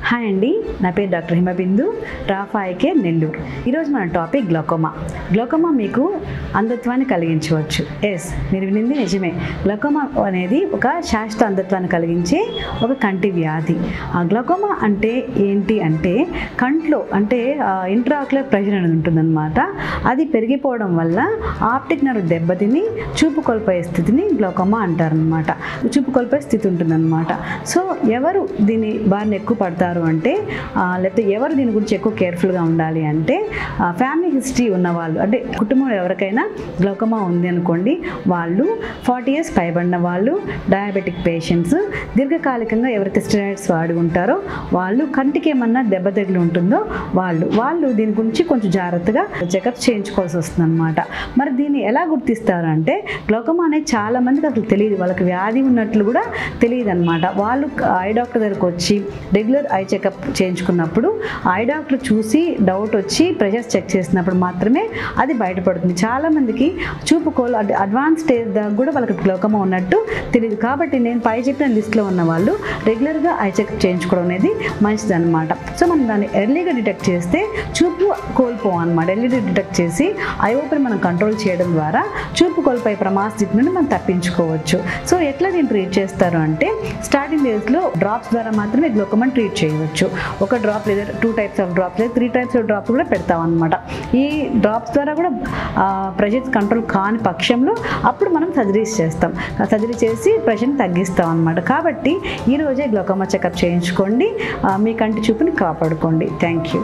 Hi అండి, నా పేరు doctor Himabindu, Rapha I care Nellore. ఈరోజు మన టాపిక్ గ్లౌకోమా. గ్లౌకోమా మీకు అంధత్వాన్ని కలిగించవచ్చు. ఎస్, మీరు వినింది నిజమే. గ్లౌకోమా అనేది ఒక శాశ్వత అంధత్వాన్ని కలిగించే ఒక కంటి వ్యాధి. ఆ గ్లౌకోమా అంటే ఏంటి అంటే కంట్లో అంటే ఇంట్రాక్యులర్ ప్రెషర్ అనేది ఉంటుందన్నమాట. అది పెరిగిపోవడం వల్ల ఆప్టిక్ నర్వ్ దెబ్బతిని చూపు కోల్పోయే స్థితిని గ్లౌకోమా అంటారనమాట. చూపు కోల్పోయే స్థితి ఉంటుందన్నమాట. సో ఎవరు దీని బారిన ఎక్కువ పడతారు అంటే లేకపోతే ఎవరు దీని గురించి ఎక్కువ కేర్ఫుల్గా ఉండాలి అంటే ఫ్యామిలీ హిస్టరీ ఉన్నవాళ్ళు, అంటే కుటుంబంలో ఎవరికైనా గ్లౌకోమా ఉంది అనుకోండి, వాళ్ళు 40 years పైబడిన వాళ్ళు, డయాబెటిక్ పేషెంట్స్, దీర్ఘకాలికంగా ఎవరైతే స్టెరాయిడ్స్ వాడి ఉంటారో వాళ్ళు, కంటికి ఏమన్నా దెబ్బ తగిలి ఉంటుందో వాళ్ళు దీని గురించి కొంచెం జాగ్రత్తగా చెకప్ చేయించుకోవాల్సి వస్తుంది అనమాట. మరి దీన్ని ఎలా గుర్తిస్తారు అంటే గ్లౌకోమా అనేది చాలా మందికి అసలు తెలియదు, వాళ్ళకి వ్యాధి ఉన్నట్లు కూడా తెలియదు అనమాట. వాళ్ళు ఐ డాక్టర్ దగ్గరకు వచ్చి రెగ్యులర్ ఐ చెకప్ చేయించుకున్నప్పుడు ఐ డాక్టర్ చూసి డౌట్ వచ్చి ప్రెషర్స్ చెక్ చేసినప్పుడు మాత్రమే అది బయటపడుతుంది. చాలామందికి చూపు అంటే అడ్వాన్స్ స్టేజ్ దాకా కూడా వాళ్ళకి గ్లౌకోమా ఉన్నట్టు తెలియదు. కాబట్టి నేను పై చెప్పిన లిస్ట్లో ఉన్న వాళ్ళు రెగ్యులర్గా ఐ చెకప్ చేయించుకోవడం అనేది మంచిది అనమాట. సో మనం దాన్ని ఎర్లీగా డిటెక్ట్ చేస్తే చూపు కోల్పోం అనమాట. ఎర్లీగా డిటెక్ట్ చేసి ఐ ఓపెన్ మనం కంట్రోల్ చేయడం ద్వారా చూపు కోల్పోయే ప్రమాద స్థితి నుండి మనం తప్పించుకోవచ్చు. సో ఎట్లా దీన్ని ట్రీట్ చేస్తారు అంటే స్టార్టింగ్ డేస్లో డ్రాప్స్ ద్వారా మాత్రమే గ్లౌకోమా ట్రీట్ చేయవచ్చు. ఒక డ్రాప్ లేదా 2 types ఆఫ్ డ్రాప్స్ లేదా 3 types ఆఫ్ డ్రాప్స్ కూడా పెడతాం అనమాట. ఈ డ్రాప్స్ ద్వారా కూడా ప్రెషర్ కంట్రోల్ కాని పక్షంలో అప్పుడు మనం సర్జరీస్ చేస్తాం. సర్జరీ చేసి ప్రెషర్ని తగ్గిస్తాం అనమాట. కాబట్టి ఈరోజే గ్లౌకోమా చెకప్ చేయించుకోండి, మీ కంటి చూపుని కాపాడుకోండి. Thank you.